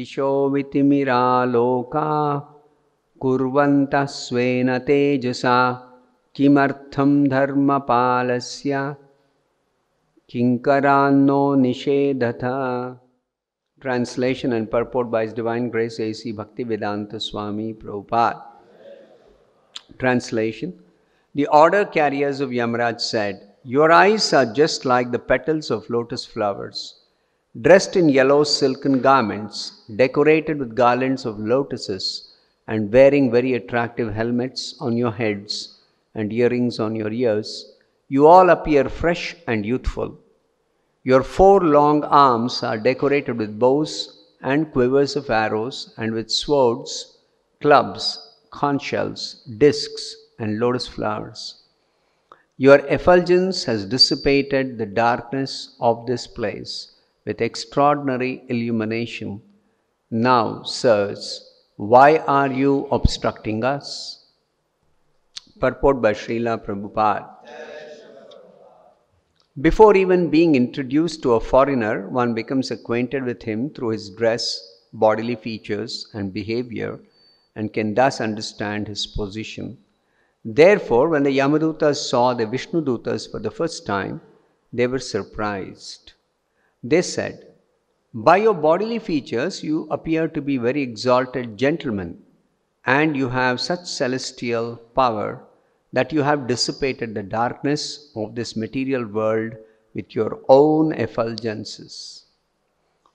disho vitimira loka kurvanta svena tejasa kimartham dharma palasya kinkaranno nishedhatha. Translation and purport by His Divine Grace A.C. Bhaktivedanta Swami Prabhupada. Translation. The order carriers of Yamaraj said, "Your eyes are just like the petals of lotus flowers, dressed in yellow silken garments, decorated with garlands of lotuses, and wearing very attractive helmets on your heads and earrings on your ears. You all appear fresh and youthful. Your 4 long arms are decorated with bows and quivers of arrows, and with swords, clubs, conch shells, discs, and lotus flowers. Your effulgence has dissipated the darkness of this place with extraordinary illumination. Now, sirs, why are you obstructing us?" Purport by Srila Prabhupada. Before even being introduced to a foreigner, one becomes acquainted with him through his dress, bodily features, and behavior, and can thus understand his position. Therefore, when the Yamadutas saw the Vishnudutas for the first time, they were surprised. They said, "By your bodily features, you appear to be very exalted gentlemen, and you have such celestial power that you have dissipated the darkness of this material world with your own effulgences.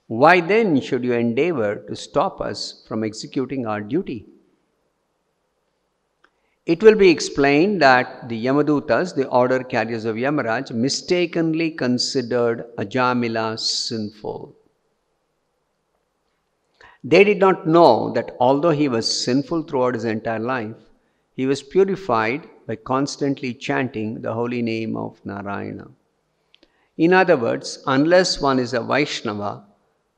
Why then should you endeavor to stop us from executing our duty?" It will be explained that the Yamadutas, the order carriers of Yamaraj, mistakenly considered Ajamila sinful. They did not know that although he was sinful throughout his entire life, he was purified by constantly chanting the holy name of Narayana. In other words, unless one is a Vaishnava,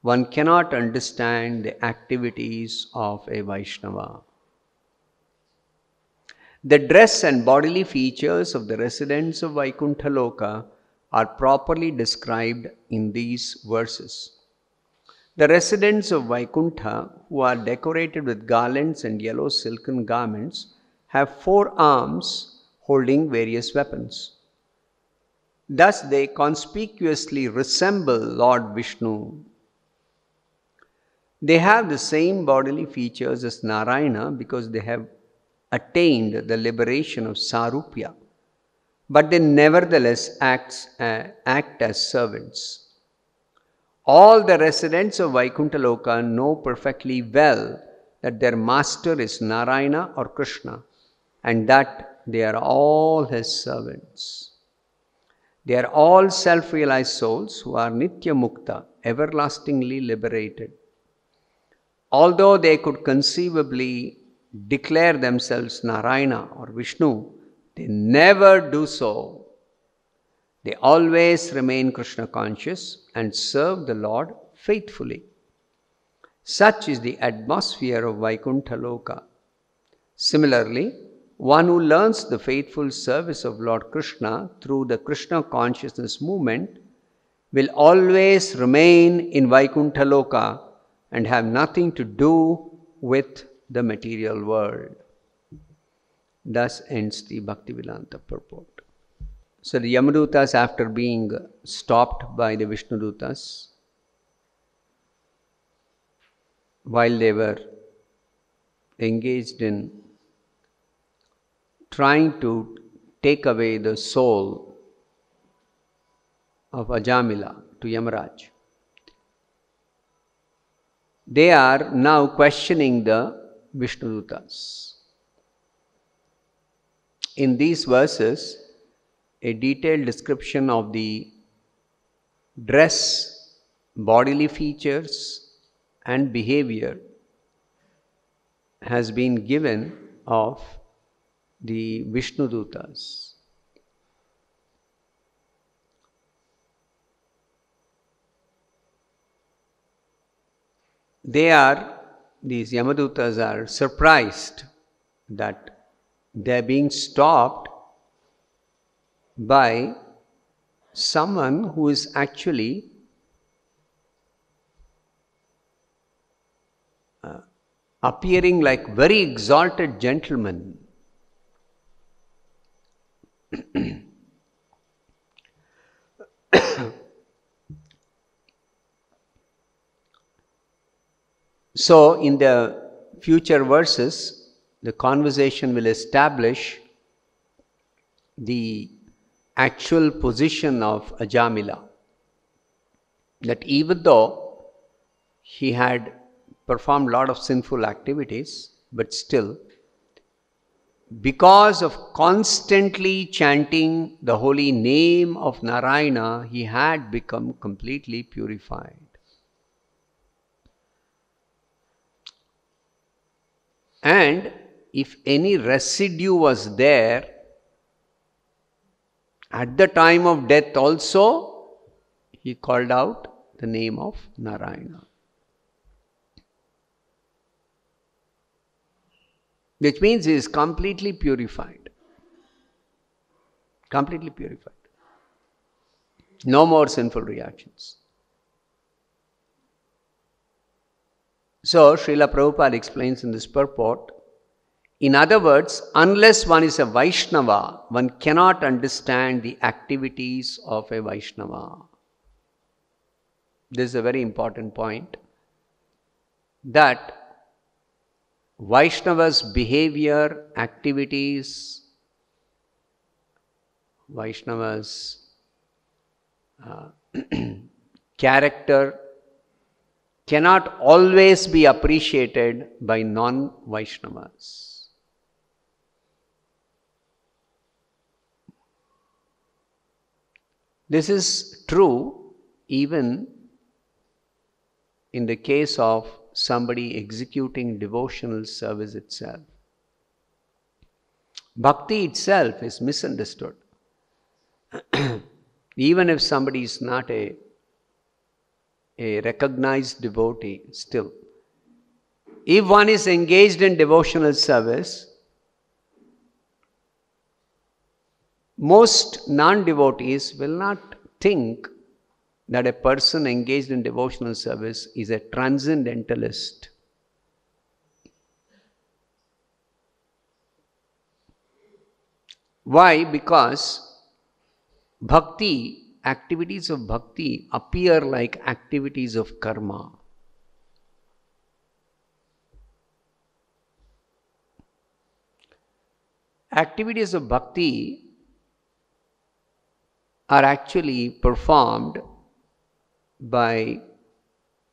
one cannot understand the activities of a Vaishnava. The dress and bodily features of the residents of Vaikuntha Loka are properly described in these verses. The residents of Vaikuntha, who are decorated with garlands and yellow silken garments, have 4 arms holding various weapons. Thus they conspicuously resemble Lord Vishnu. They have the same bodily features as Narayana because they have attained the liberation of Sarupya, but they nevertheless act as servants. All the residents of Vaikuntha Loka know perfectly well that their master is Narayana or Krishna, and that they are all his servants. They are all self-realized souls who are Nitya Mukta, everlastingly liberated. Although they could conceivably declare themselves Narayana or Vishnu, they never do so. They always remain Krishna conscious and serve the Lord faithfully. Such is the atmosphere of Vaikuntha Loka. Similarly, one who learns the faithful service of Lord Krishna through the Krishna consciousness movement will always remain in Vaikuntha Loka and have nothing to do with the material world. Thus ends the Bhaktivedanta purport. So the Yamadutas, after being stopped by the Vishnudutas, while they were engaged in trying to take away the soul of Ajamila to Yamaraj, they are now questioning the Vishnudutas. In these verses, a detailed description of the dress, bodily features, and behavior has been given of the Vishnudutas. These Yamadutas are surprised that they are being stopped by someone who is actually appearing like very exalted gentlemen. So, in the future verses, the conversation will establish the actual position of Ajamila. That even though he had performed a lot of sinful activities, but still, because of constantly chanting the holy name of Narayana, he had become completely purified. And if any residue was there, at the time of death also, he called out the name of Narayana. Which means he is completely purified. Completely purified. No more sinful reactions. So, Srila Prabhupada explains in this purport, in other words, unless one is a Vaishnava, one cannot understand the activities of a Vaishnava. This is a very important point. That Vaishnava's behavior, activities, Vaishnava's character cannot always be appreciated by non-Vaishnavas. This is true even in the case of somebody executing devotional service itself. Bhakti itself is misunderstood. Even if somebody is not a recognized devotee, still, if one is engaged in devotional service, most non-devotees will not think that a person engaged in devotional service is a transcendentalist. Why? Because bhakti, activities of bhakti appear like activities of karma. Activities of bhakti are actually performed by,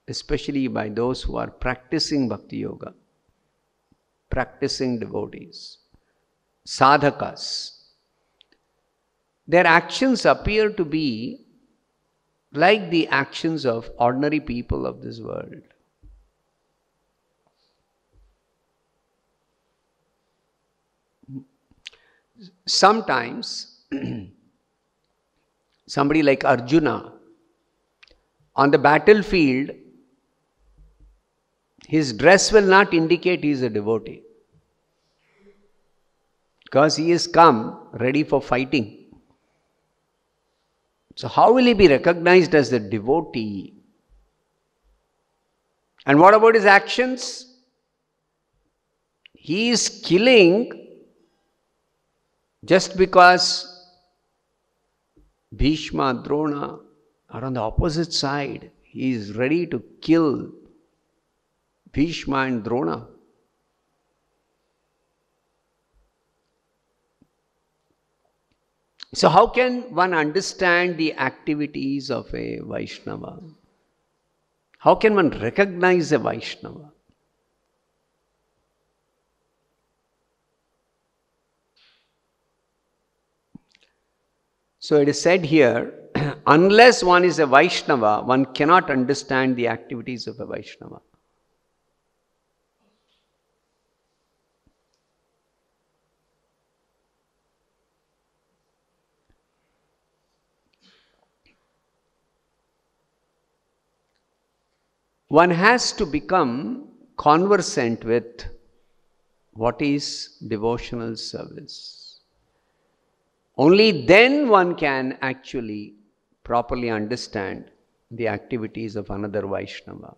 especially by those who are practicing bhakti yoga, practicing devotees, sadhakas. Their actions appear to be like the actions of ordinary people of this world. Sometimes, somebody like Arjuna, on the battlefield, his dress will not indicate he is a devotee, because he is come ready for fighting. So how will he be recognized as a devotee? And what about his actions? He is killing just because Bhishma, Drona are on the opposite side. He is ready to kill Bhishma and Drona. So how can one understand the activities of a Vaishnava? How can one recognize a Vaishnava? So it is said here, unless one is a Vaishnava, one cannot understand the activities of a Vaishnava. One has to become conversant with what is devotional service. Only then one can actually properly understand the activities of another Vaishnava.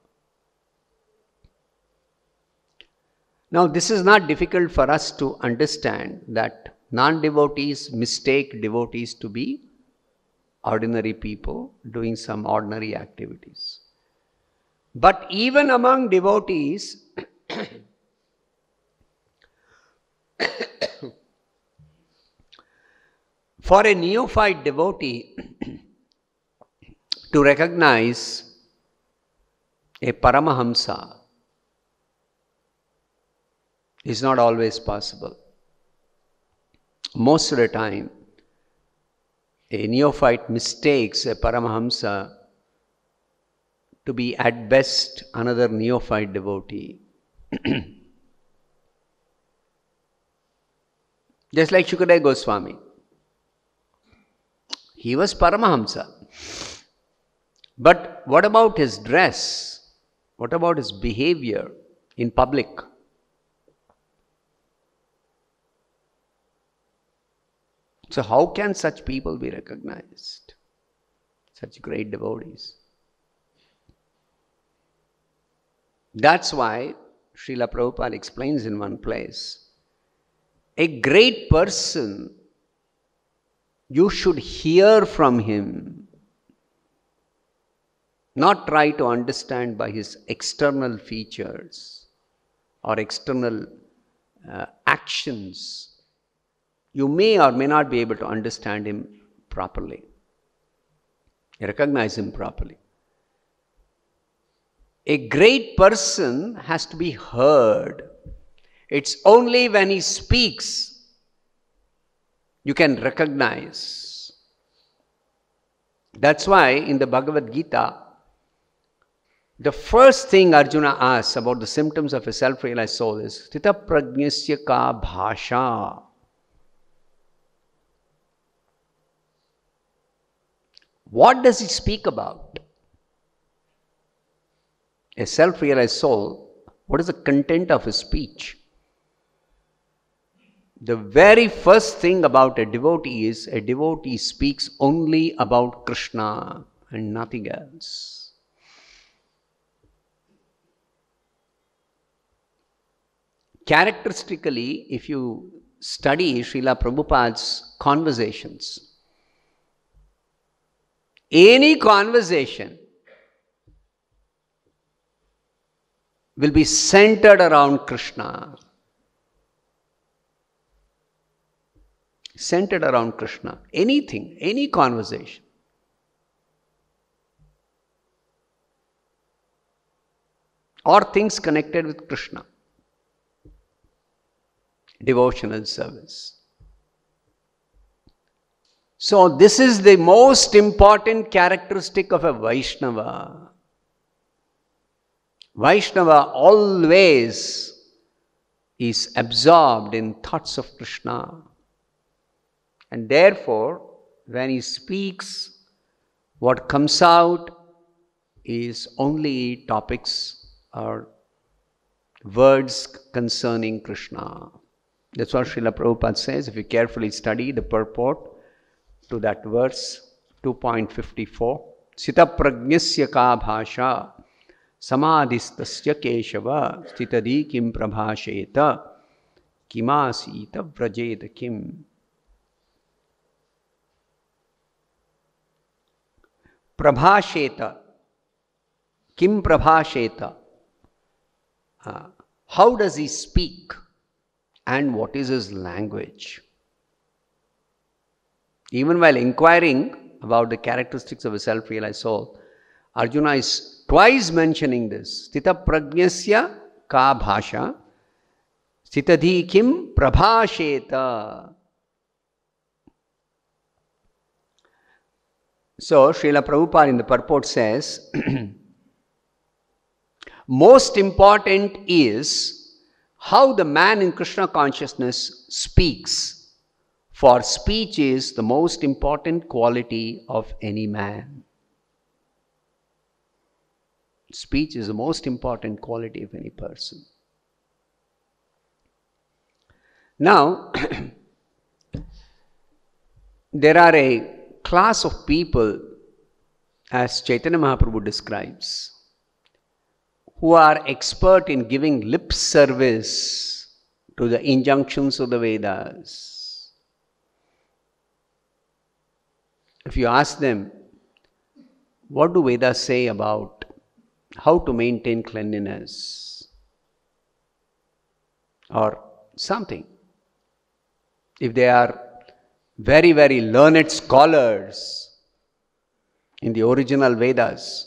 Now, this is not difficult for us to understand, that non-devotees mistake devotees to be ordinary people doing some ordinary activities. But even among devotees, for a neophyte devotee to recognize a Paramahamsa is not always possible. Most of the time, a neophyte mistakes a Paramahamsa to be at best another neophyte devotee. Just like Shukadeva Goswami. He was Paramahamsa. But what about his dress? What about his behavior in public? So how can such people be recognized? Such great devotees. That's why Srila Prabhupada explains in one place, a great person, you should hear from him, not try to understand by his external features or external actions. You may or may not be able to understand him properly, recognize him properly. A great person has to be heard. It's only when he speaks you can recognize. That's why in the Bhagavad Gita, the first thing Arjuna asks about the symptoms of a self-realized soul is Sthita prajnasya ka bhasha. What does he speak about? A self-realized soul, what is the content of his speech? The very first thing about a devotee is a devotee speaks only about Krishna and nothing else. Characteristically, if you study Srila Prabhupada's conversations, any conversation will be centered around Krishna. Centered around Krishna. Anything, any conversation. Or things connected with Krishna. Devotional service. So this is the most important characteristic of a Vaishnava. Vaishnava always is absorbed in thoughts of Krishna. And therefore, when he speaks, what comes out is only topics or words concerning Krishna. That's what Srila Prabhupada says. If you carefully study the purport to that verse 2.54, Sita prajnasya ka bhasha samadhistasya keshava stitadi kim prabhasheta kimasita vrajeta kim. Prabhasheta. Kim prabhasheta. How does he speak? And what is his language? Even while inquiring about the characteristics of a self-realized soul, Arjuna is twice mentioning this. Sthita prajnasya ka bhasha, sthitadhi kim prabhasheta. So, Srila Prabhupada in the purport says, most important is how the man in Krishna consciousness speaks. For speech is the most important quality of any man. Speech is the most important quality of any person. Now, there are a class of people, as Chaitanya Mahaprabhu describes, who are expert in giving lip service to the injunctions of the Vedas. If you ask them, what do Vedas say about how to maintain cleanliness or something? If they are very, very learned scholars in the original Vedas,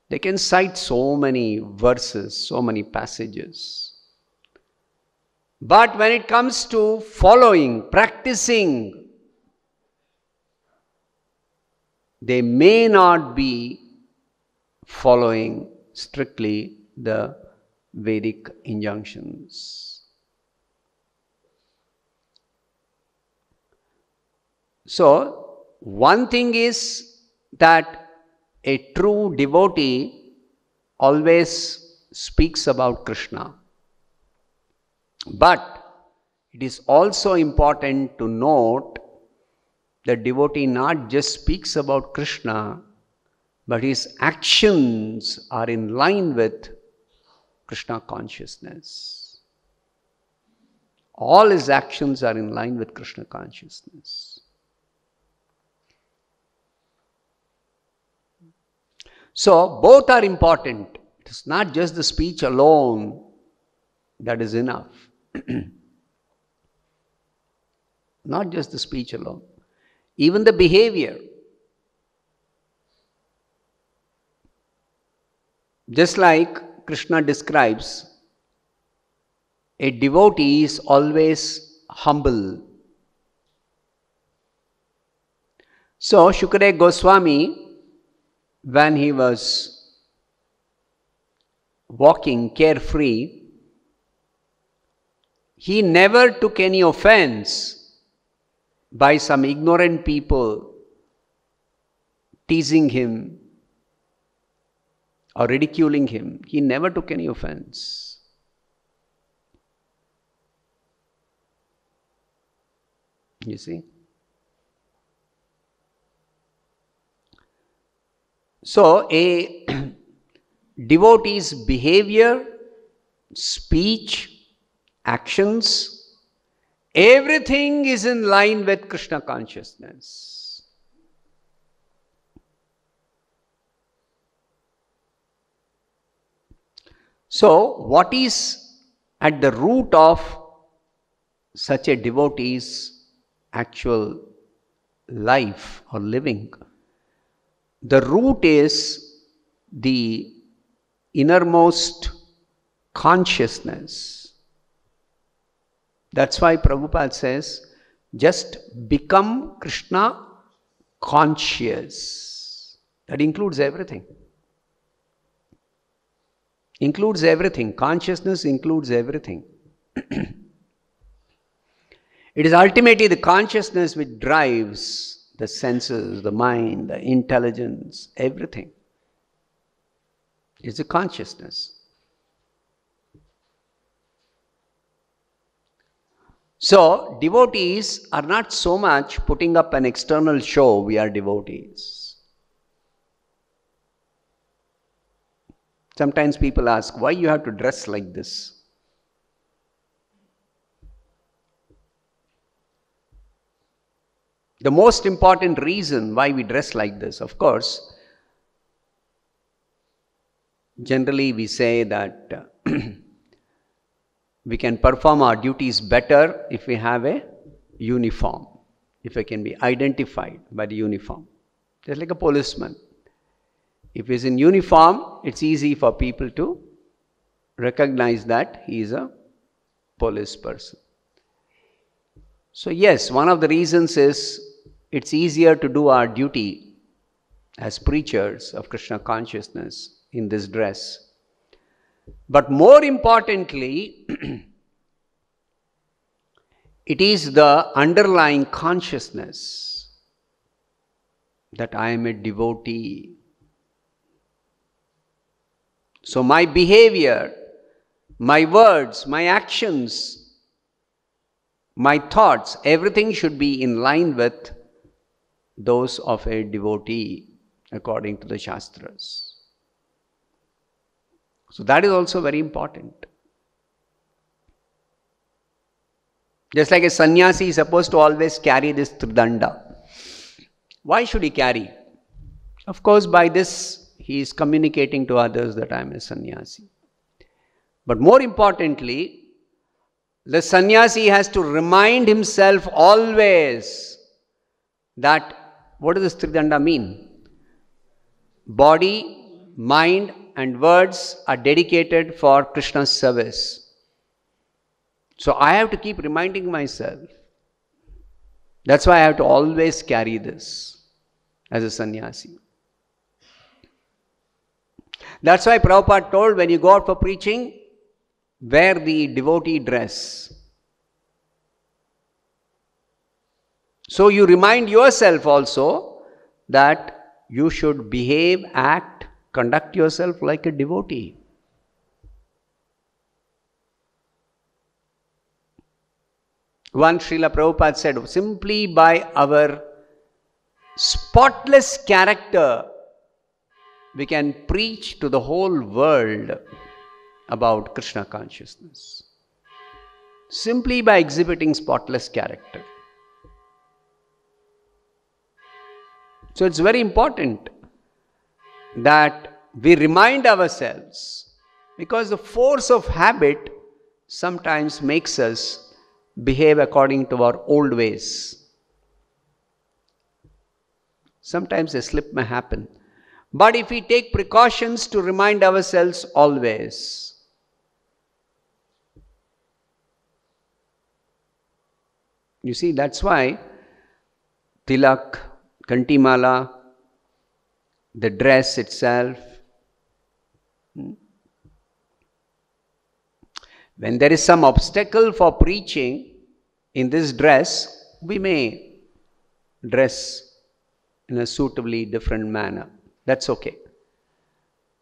they can cite so many verses, so many passages. But when it comes to following, practicing, they may not be following strictly the Vedic injunctions. So, one thing is that a true devotee always speaks about Krishna. But it is also important to note that devotee not just speaks about Krishna, but his actions are in line with Krishna consciousness. All his actions are in line with Krishna consciousness. So, both are important. It is not just the speech alone that is enough. Not just the speech alone. Even the behavior. Just like Krishna describes, a devotee is always humble. So, Shukadeva Goswami, when he was walking carefree, he never took any offense by some ignorant people teasing him or ridiculing him. He never took any offense. You see? So, a devotee's behavior, speech, actions, everything is in line with Krishna consciousness. So, what is at the root of such a devotee's actual life or living? The root is the innermost consciousness. That's why Prabhupada says, just become Krishna conscious. That includes everything. Includes everything. Consciousness includes everything. It is ultimately the consciousness which drives the senses, the mind, the intelligence, everything. It's a consciousness. So, devotees are not so much putting up an external show, we are devotees. Sometimes people ask, why you have to dress like this? The most important reason why we dress like this, of course, generally we say that we can perform our duties better if we have a uniform, if we can be identified by the uniform. Just like a policeman. If he's in uniform, it's easy for people to recognize that he is a police person. So yes, one of the reasons is it's easier to do our duty as preachers of Krishna consciousness in this dress. But more importantly, it is the underlying consciousness that I am a devotee. So my behavior, my words, my actions, my thoughts, everything should be in line with those of a devotee according to the Shastras. So that is also very important. Just like a sannyasi is supposed to always carry this tridanda. Why should he carry? Of course, by this he is communicating to others that I am a sannyasi. But more importantly, the sannyasi has to remind himself always that what does this tridanda mean? Body, mind and words are dedicated for Krishna's service. So I have to keep reminding myself. That's why I have to always carry this as a sannyasi. That's why Prabhupada told, when you go out for preaching, wear the devotee dress. So you remind yourself also that you should behave, act, conduct yourself like a devotee. Once Srila Prabhupada said, simply by our spotless character, we can preach to the whole world about Krishna consciousness. Simply by exhibiting spotless character. So it's very important that we remind ourselves, because the force of habit sometimes makes us behave according to our old ways. Sometimes a slip may happen. But if we take precautions to remind ourselves always, you see, that's why tilak, kantimala, the dress itself, when there is some obstacle for preaching in this dress, we may dress in a suitably different manner. That's okay.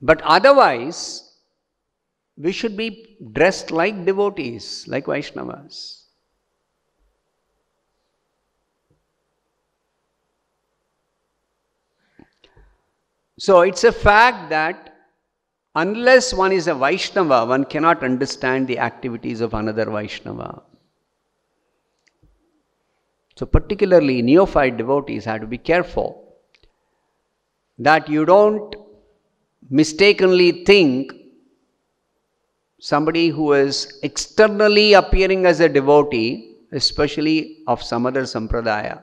But otherwise, we should be dressed like devotees, like Vaishnavas. So it's a fact that unless one is a Vaishnava, one cannot understand the activities of another Vaishnava. So particularly neophyte devotees have to be careful that you don't mistakenly think somebody who is externally appearing as a devotee, especially of some other sampradaya,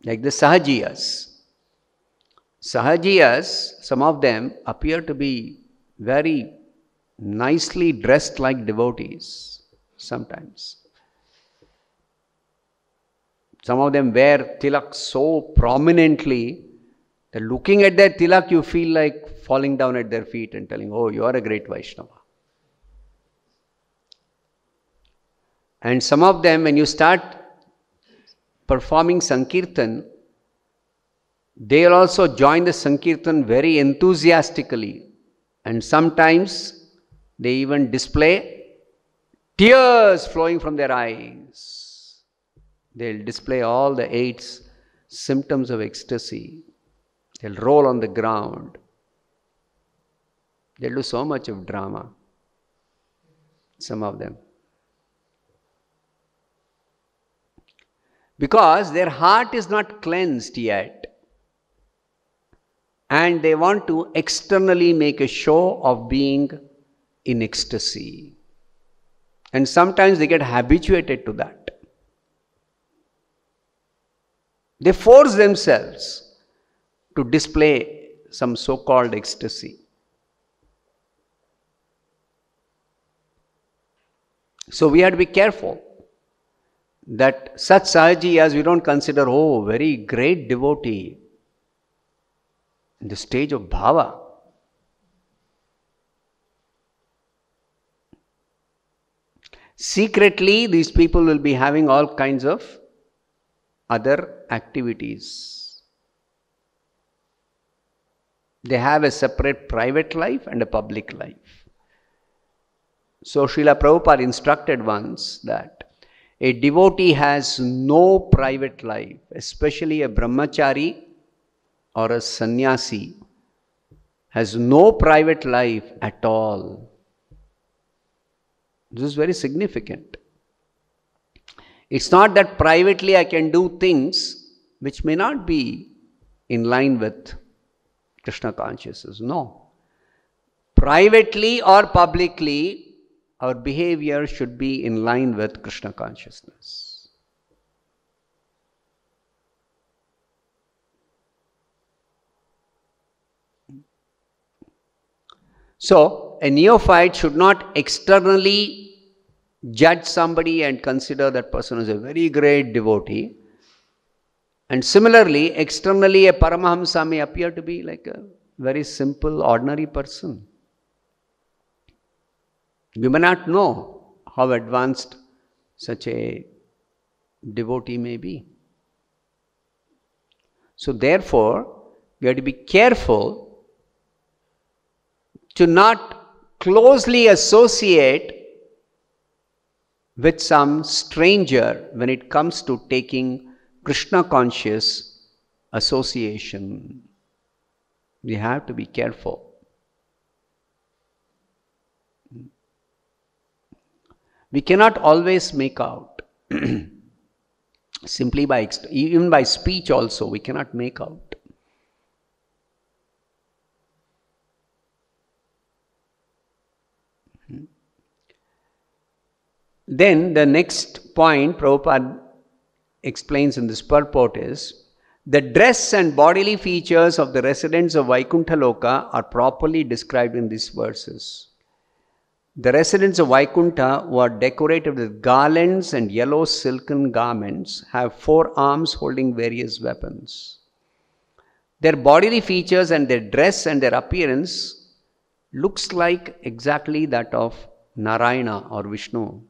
like the Sahajiyas. Sahajiyas, some of them appear to be very nicely dressed like devotees sometimes. Some of them wear tilak so prominently that looking at their tilak you feel like falling down at their feet and telling, oh, you are a great Vaishnava. And some of them, when you start performing Sankirtan, they will also join the Sankirtan very enthusiastically, and sometimes they even display tears flowing from their eyes. They'll display all the 8 symptoms of ecstasy. They'll roll on the ground. They'll do so much of drama, some of them. Because their heart is not cleansed yet. And they want to externally make a show of being in ecstasy. And sometimes they get habituated to that. They force themselves to display some so-called ecstasy. So we have to be careful that such Sahajiyas we don't consider, oh, very great devotee in the stage of bhava. Secretly, these people will be having all kinds of other activities. They have a separate private life and a public life. So Srila Prabhupada instructed once that a devotee has no private life, especially a brahmachari or a sannyasi has no private life at all. This is very significant. It's not that privately I can do things which may not be in line with Krishna consciousness. No. Privately or publicly, our behavior should be in line with Krishna consciousness. So, a neophyte should not externally judge somebody and consider that person as a very great devotee. And similarly, externally a Paramahamsa may appear to be like a very simple, ordinary person. We may not know how advanced such a devotee may be. So therefore, we have to be careful to not closely associate with some stranger when it comes to taking Krishna conscious association. We have to be careful. We cannot always make out. Simply by, even by speech also, we cannot make out. Then the next point Prabhupada explains in this purport is, the dress and bodily features of the residents of Vaikuntha Loka are properly described in these verses. The residents of Vaikuntha, who are decorated with garlands and yellow silken garments, have 4 arms holding various weapons. Their bodily features and their dress and their appearance looks like exactly that of Narayana or Vishnu.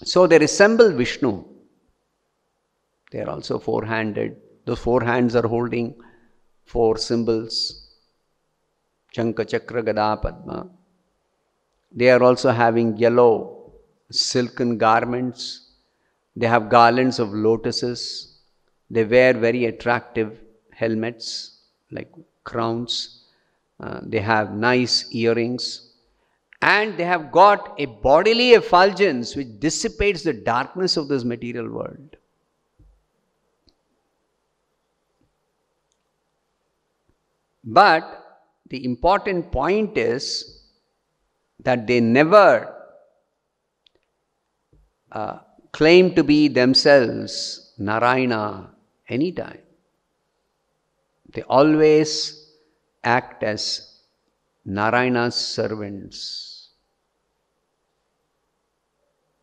So they resemble Vishnu. They are also 4-handed. Those 4 hands are holding 4 symbols. Chanka, Chakra, Gada, Padma. They are also having yellow silken garments. They have garlands of lotuses. They wear very attractive helmets like crowns. They have nice earrings. And they have got a bodily effulgence which dissipates the darkness of this material world. But the important point is that they never claim to be themselves Narayana anytime. They always act as Narayana's servants.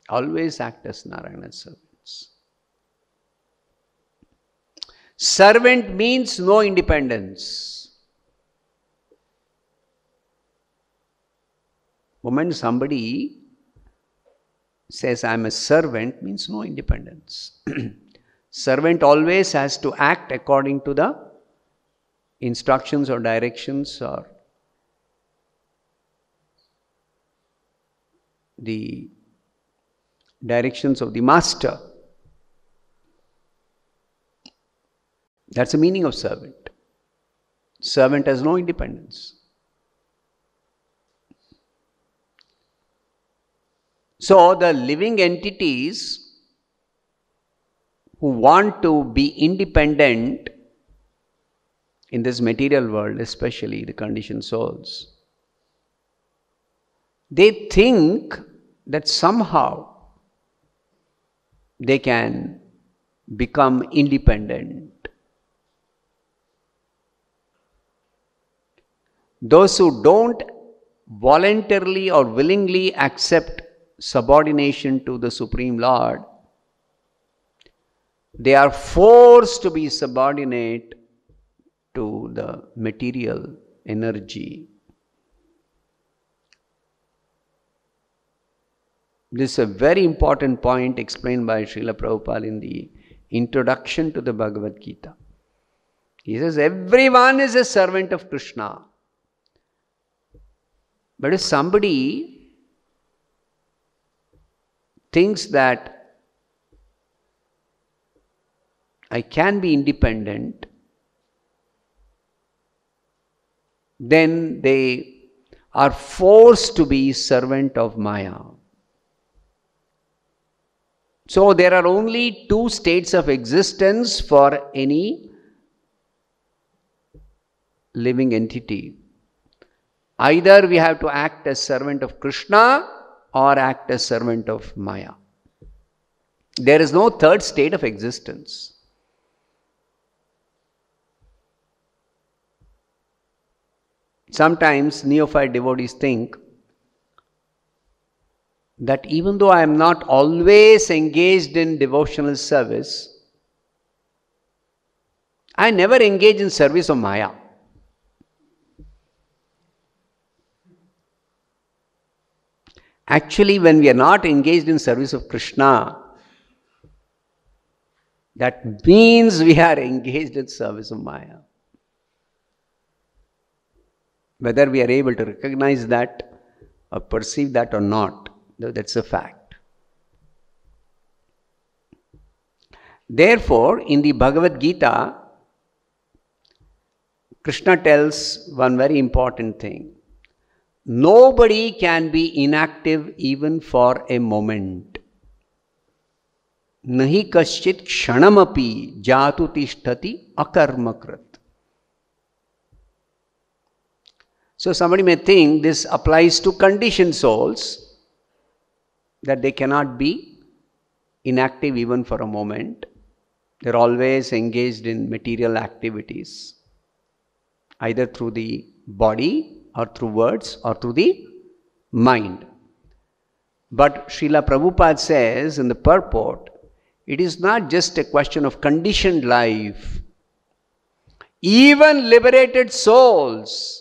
Always act as Narayana's servants. Servant means no independence. Moment somebody says, I am a servant, means no independence. Servant always has to act according to the instructions or directions or the directions of the master. That's the meaning of servant. Servant has no independence. So the living entities who want to be independent in this material world, especially the conditioned souls, they think that somehow they can become independent. Those who don't voluntarily or willingly accept subordination to the Supreme Lord, they are forced to be subordinate to the material energy. This is a very important point explained by Srila Prabhupada in the introduction to the Bhagavad Gita. He says, everyone is a servant of Krishna. But if somebody thinks that I can be independent, then they are forced to be servant of Maya. So there are only two states of existence for any living entity. Either we have to act as servant of Krishna or act as servant of Maya. There is no third state of existence. Sometimes neophyte devotees think that even though I am not always engaged in devotional service, I never engage in service of Maya. Actually, when we are not engaged in service of Krishna, that means we are engaged in service of Maya. Whether we are able to recognize that or perceive that or not, that's a fact. Therefore, in the Bhagavad Gita, Krishna tells one very important thing. Nobody can be inactive even for a moment. Nahi kaschit kshanamapi jatu tishtati akarmakrat. So somebody may think this applies to conditioned souls, that they cannot be inactive even for a moment. They're always engaged in material activities, either through the body or through words or through the mind. But Srila Prabhupada says in the purport, it is not just a question of conditioned life. Even liberated souls,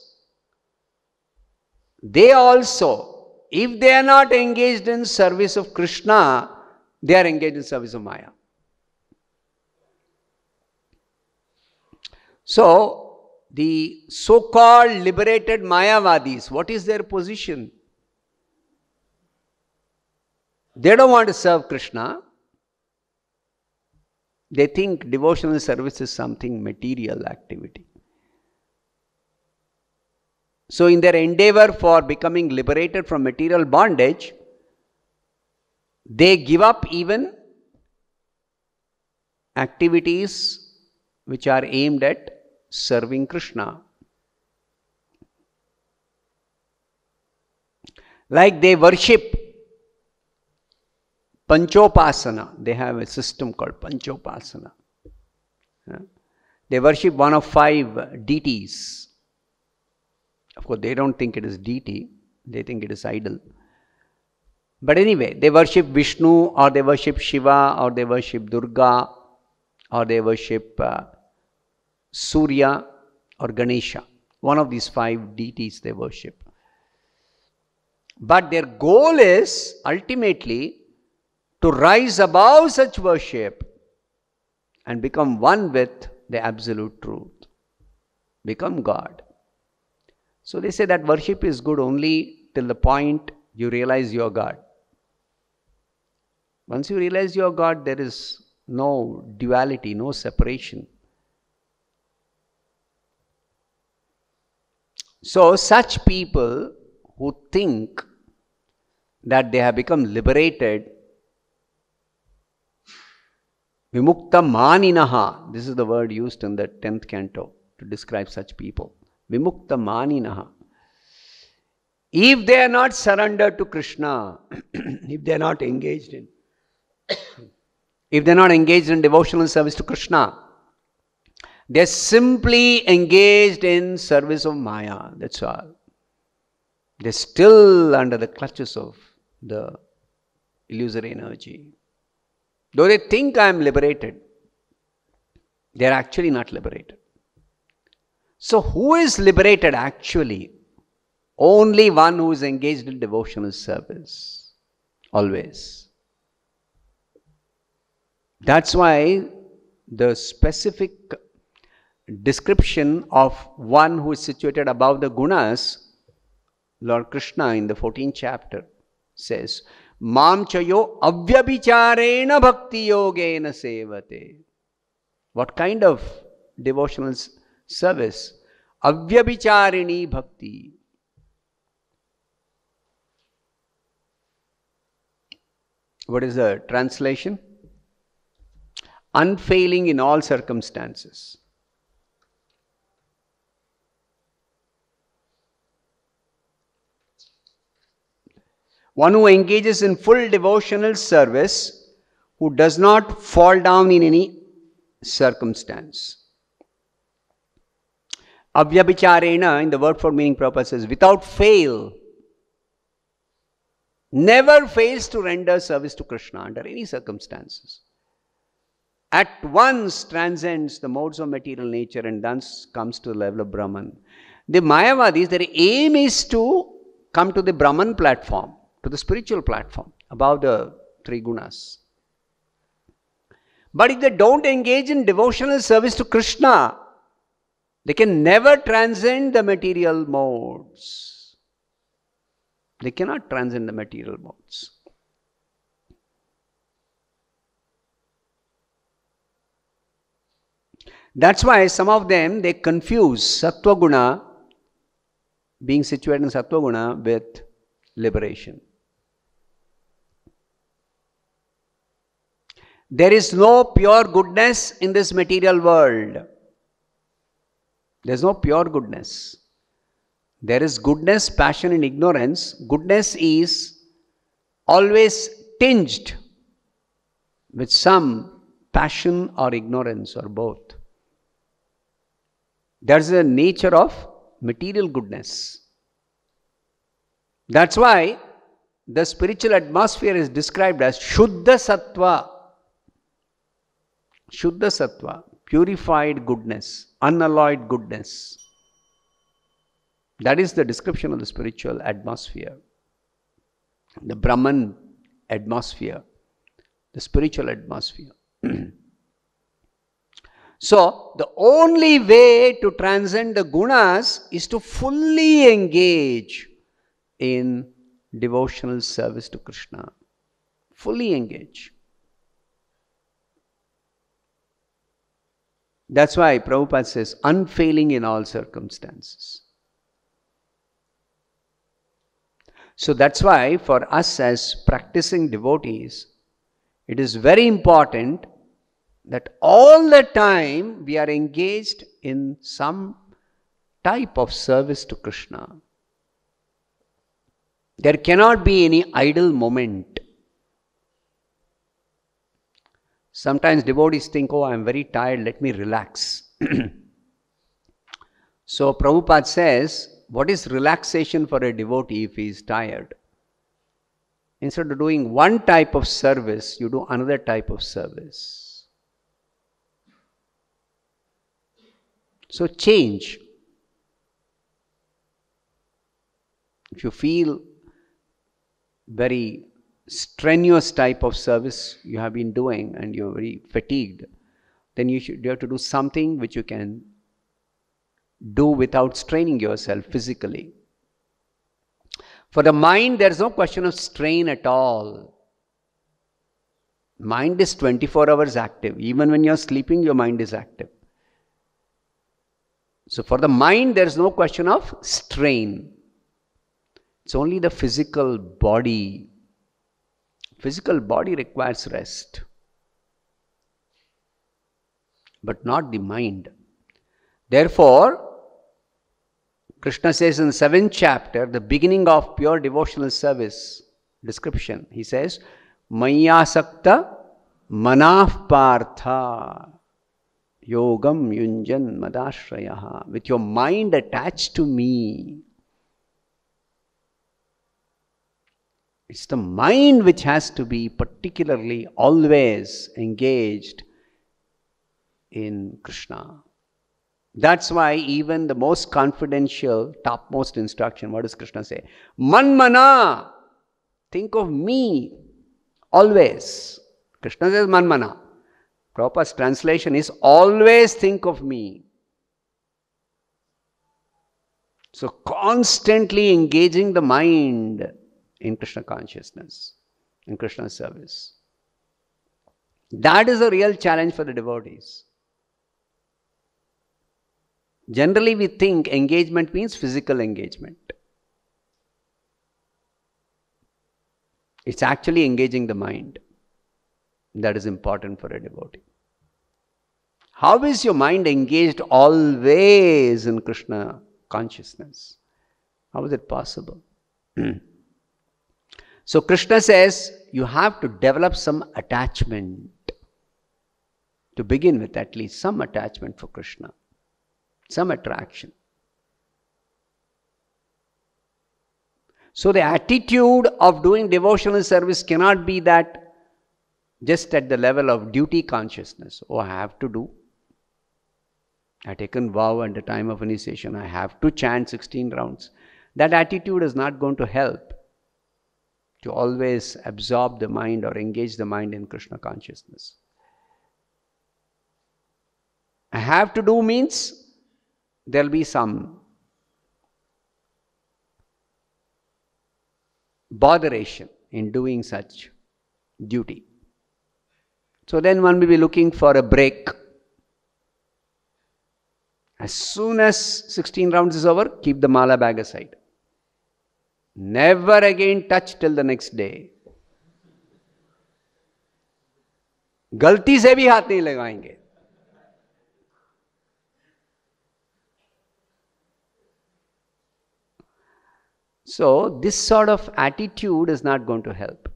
they also, if they are not engaged in service of Krishna, they are engaged in service of Maya. So, the so-called liberated Mayavadis, what is their position? They don't want to serve Krishna. They think devotional service is something material activity. So in their endeavor for becoming liberated from material bondage, they give up even activities which are aimed at serving Krishna. Like they worship Panchopasana. They have a system called Panchopasana. They worship one of 5 deities. Of course, they don't think it is deity. They think it is idol. But anyway, they worship Vishnu, or they worship Shiva, or they worship Durga, or they worship Surya or Ganesha. One of these 5 deities they worship. But their goal is ultimately to rise above such worship and become one with the absolute truth. Become God. So they say that worship is good only till the point you realize you are God. Once you realize you are God, there is no duality, no separation. So such people who think that they have become liberated, vimukta maninaha, this is the word used in the 10th canto to describe such people. Vimukta maninaha. If they are not surrendered to Krishna, if they are not engaged in, if they are not engaged in devotional service to Krishna, they are simply engaged in service of Maya. That's all. They are still under the clutches of the illusory energy. Though they think I am liberated, they are actually not liberated. So who is liberated actually? Only one who is engaged in devotional service. Always. That's why the specific description of one who is situated above the gunas, Lord Krishna in the 14th chapter says, Mam chayo avyabhicharena bhakti yogena sevate. What kind of devotional service? Avyabhicharini bhakti. What is the translation? Unfailing in all circumstances. One who engages in full devotional service, who does not fall down in any circumstance. Avyabhicharena, in the word for meaning Prabhupada says, without fail, never fails to render service to Krishna under any circumstances. At once transcends the modes of material nature and thus comes to the level of Brahman. The Mayavadis, their aim is to come to the Brahman platform, to the spiritual platform, above the three gunas. But if they don't engage in devotional service to Krishna, they can never transcend the material modes. They cannot transcend the material modes. That's why some of them, they confuse Sattva Guna, being situated in Sattva Guna, with liberation. There is no pure goodness in this material world. There is no pure goodness. There is goodness, passion and ignorance. Goodness is always tinged with some passion or ignorance or both. That's the nature of material goodness. That's why the spiritual atmosphere is described as Shuddha Sattva. Shuddha Sattva, purified goodness, unalloyed goodness. That is the description of the spiritual atmosphere. The Brahman atmosphere, the spiritual atmosphere. So, the only way to transcend the gunas is to fully engage in devotional service to Krishna. Fully engage. That's why Prabhupada says, unfailing in all circumstances. So that's why for us as practicing devotees, it is very important that all the time we are engaged in some type of service to Krishna. There cannot be any idle moment. Sometimes devotees think, oh, I am very tired, let me relax. So Prabhupada says, what is relaxation for a devotee if he is tired? Instead of doing one type of service, you do another type of service. So change. If you feel very strenuous type of service you have been doing and you're very fatigued, then you have to do something which you can do without straining yourself physically. For the mind, there is no question of strain at all. Mind is 24 hours active. Even when you're sleeping, your mind is active. So for the mind, there is no question of strain. It's only the physical body. Physical body requires rest, but not the mind. Therefore, Krishna says in the 7th chapter, the beginning of pure devotional service description, he says, Mayasakta manah partha yogam yunjan madashrayaha. With your mind attached to me. It's the mind which has to be particularly always engaged in Krishna. That's why even the most confidential, topmost instruction, what does Krishna say? Manmana, think of me always. Krishna says manmana. Prabhupada's translation is always think of me. So constantly engaging the mind in Krishna consciousness, in Krishna service. That is a real challenge for the devotees. Generally we think engagement means physical engagement. It's actually engaging the mind. That is important for a devotee. How is your mind engaged always in Krishna consciousness? How is it possible? So Krishna says you have to develop some attachment. To begin with, at least some attachment for Krishna. Some attraction. So the attitude of doing devotional service cannot be that just at the level of duty consciousness. Oh, I have to do. I taken vow at the time of initiation. I have to chant 16 rounds. That attitude is not going to help to always absorb the mind or engage the mind in Krishna consciousness. I have to do means there will be some botheration in doing such duty. So then one will be looking for a break. As soon as 16 rounds is over, keep the mala bag aside. Never again touch till the next day. गलती से भी हाथ नहीं लगाएंगे. So this sort of attitude is not going to help.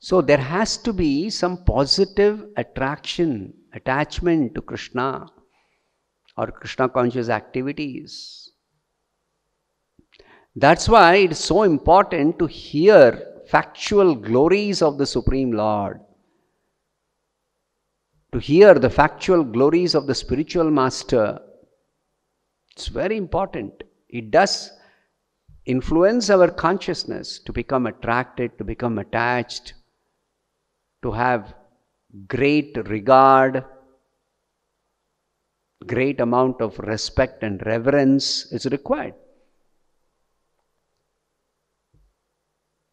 So there has to be some positive attraction, attachment to Krishna or Krishna conscious activities. That's why it is so important to hear factual glories of the Supreme Lord. To hear the factual glories of the spiritual master. It's very important. It does influence our consciousness to become attracted, to become attached, to have great regard, great amount of respect and reverence is required.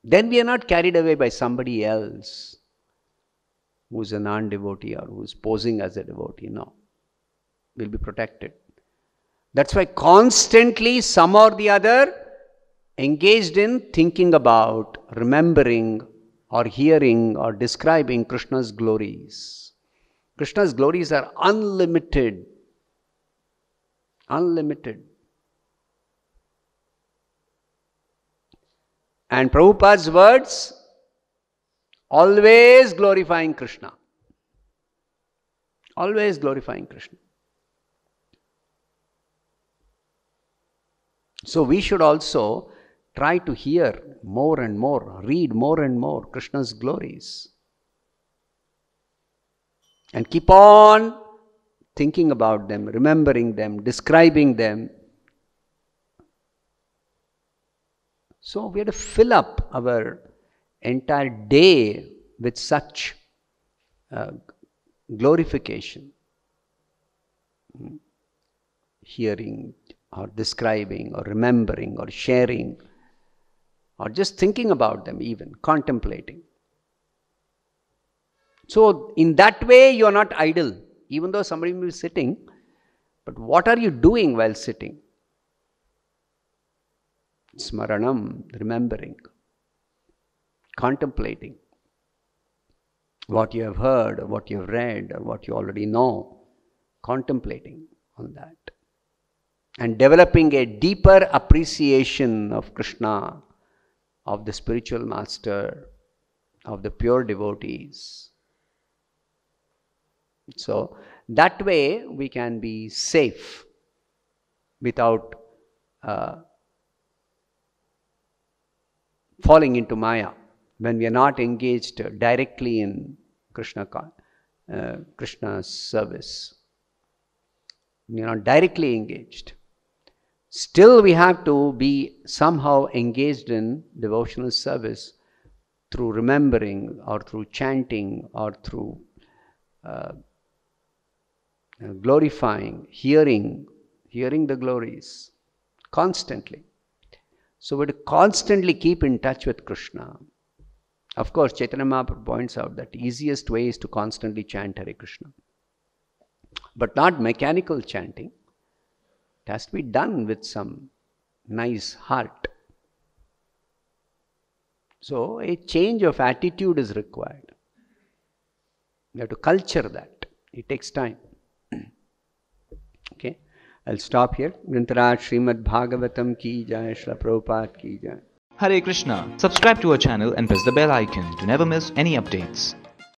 Then we are not carried away by somebody else who is a non-devotee or who is posing as a devotee. No. We'll be protected. That's why constantly some or the other engaged in thinking about, remembering or hearing or describing Krishna's glories. Krishna's glories are unlimited. Unlimited. And Prabhupada's words, always glorifying Krishna. Always glorifying Krishna. So we should also try to hear more and more, read more and more Krishna's glories. And keep on thinking about them, remembering them, describing them. So we have to fill up our entire day with such glorification. Hearing or describing or remembering or sharing or just thinking about them, even contemplating. So in that way you are not idle, even though somebody may be sitting, but what are you doing while sitting? Smaranam, remembering, contemplating what you have heard or what you have read or what you already know, contemplating on that and developing a deeper appreciation of Krishna, of the spiritual master, of the pure devotees. So that way we can be safe without falling into Maya when we are not engaged directly in Krishna's service. We are not directly engaged. Still we have to be somehow engaged in devotional service through remembering or through chanting or through glorifying, hearing the glories constantly. So we have to constantly keep in touch with Krishna. Of course, Chaitanya Mahaprabhu points out that the easiest way is to constantly chant Hare Krishna. But not mechanical chanting. It has to be done with some nice heart. So a change of attitude is required. You have to culture that. It takes time. Okay, I'll stop here. Grantaraj Srimad-Bhagavatam ki jai, Srila Prabhupada ki jai. Hare Krishna. Subscribe to our channel and press the bell icon to never miss any updates.